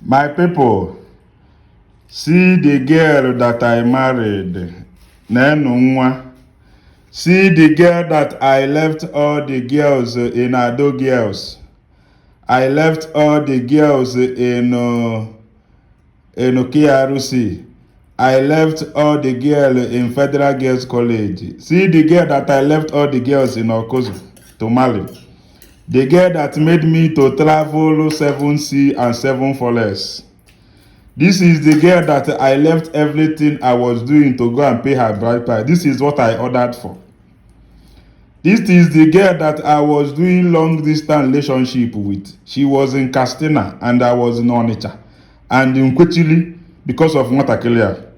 My people, see the girl that I married. Nenunwa. See the girl that I left all the girls in Ado Girls. I left all the girls in KRC. I left all the girls in Federal Girls College. See the girl that I left all the girls in Okozu to marry. The girl that made me to travel 7 sea and 7 forests. This is the girl that I left everything I was doing to go and pay her bride price. This is what I ordered for. This is the girl that I was doing long distance relationship with. She was in Castina and I was in Onitsha. And in Kwechili because of Matakelia.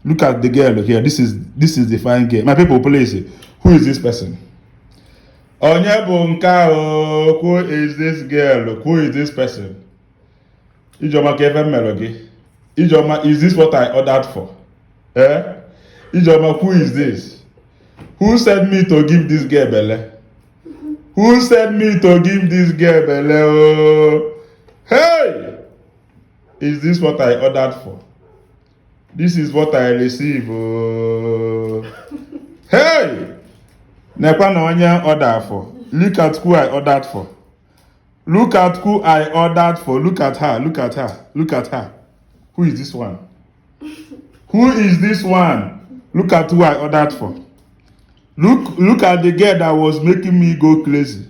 Look at the girl here. This is the fine girl. My people, please, who is this person? Onyebunka, who is this girl? Who is this person? Ijoma Kevin Melody. Ijoma, is this what I ordered for? Ijoma, who is this? Who sent me to give this girl belle? Who sent me to give this girl belle? Oh, hey! Is this what I ordered for? This is what I receive. Oh, hey! Nekwa na onye order for. Look at who I ordered for. Look at who I ordered for. Look at her. Look at her. Look at her. Who is this one? Who is this one? Look at who I ordered for. Look at the girl that was making me go crazy.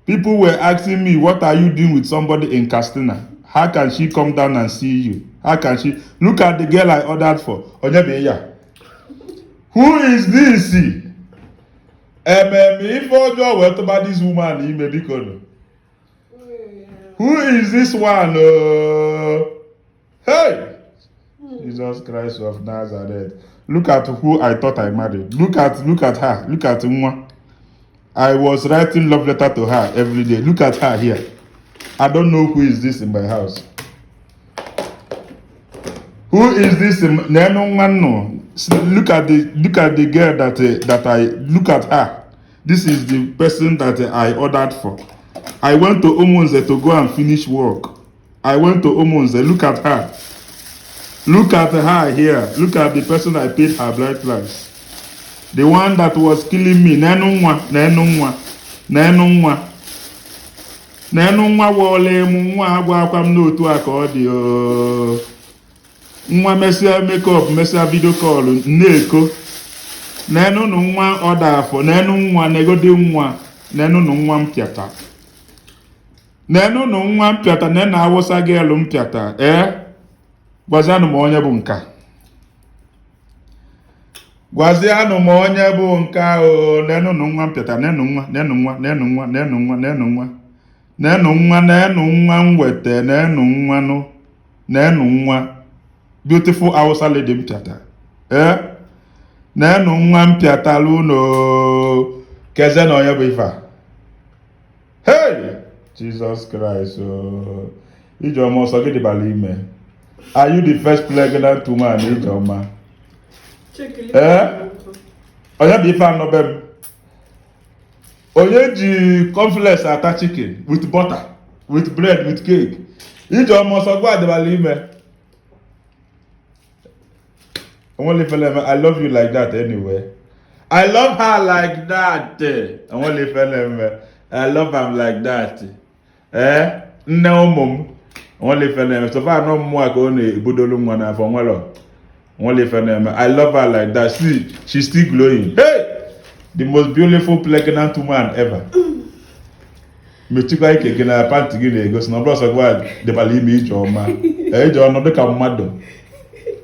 People were asking me, what are you doing with somebody in Castina? How can she come down and see you? How can she? Look at the girl I ordered for. Who is this? If you were about this woman, you may be called. Who is this one? Hey! Jesus Christ of Nazareth. Look at who I thought I married. Look at her. Look at Nwa. I was writing love letter to her every day. Look at her here. I don't know who is this in my house. Who is this? Look at the girl that I look at her. This is the person that I ordered for. I went to Omonze to go and finish work. I went to Omonze. Look at her. Look at her here. Look at the person I paid her bride price. The one that was killing me. Nenunwa wole nwa agwa akwam n'otu aka ọ dị o. Nwa mesia makeup, mesia video call na-eko. Nenunu nwa order afọ, nenu nwa negodi nwa, nenunu nwa mpịata. Nenunu nwa mpịata, nena awụsa gelu mpịata. Gwazianụ m onye bụ nka. Gwazianụ m onye bụ nka o. Nenunu nwa mpịata, nenu nwa mwete, nenu nwa beautiful Hausa lady mpịata. Nenu nwa mpịata luno. Keze na onye bụ ife a. Hey! Jesus Christ. Ijoma ọsọ gị dịbala ime. Are you the first pregnant woman, Ijoma? Onye bụ ife anọ bem. Onye ji cornflakes ata chicken with butter, with bread, with cake. Ijoma ọsọ gwa dịbala ime. I love you like that anyway. I love her like that. I love him like that. Nne ụmụ m. So far no more go na ibudolu nwa na afọ nwelo. I love her like that. See, she's still glowing. Hey! The most beautiful pregnant woman ever. Metuka ike gị na panty gị na-egosi na ọbụla ọsọ gwa dịbala ime Ijoma. Ijoma nọ dịka mmadụ.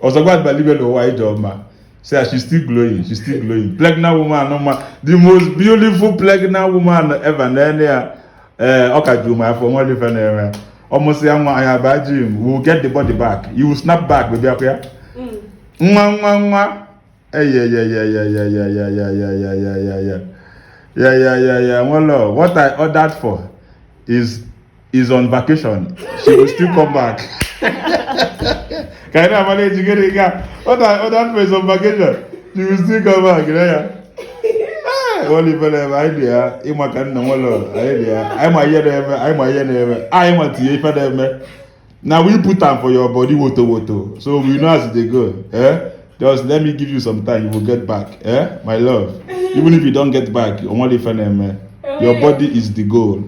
Osagwa Balibelo Ijoma. Say she's still glowing. She's still glowing. Pregnant woman, the most beautiful pregnant woman ever. Okajuma for one different almost young Gym. We'll get the body back. You will snap back, baby. Yeah. Well, what I ordered for is on vacation. She will still come back. Can I manage to get it? What I ordered for is on vacation. She will still come back. Only for them idea. I'm a yen. I'm a tea for them. Now we put am for your body woto. So we know as they go. Just let me give you some time, you will get back. My love. Even if you don't get back, your body is the goal.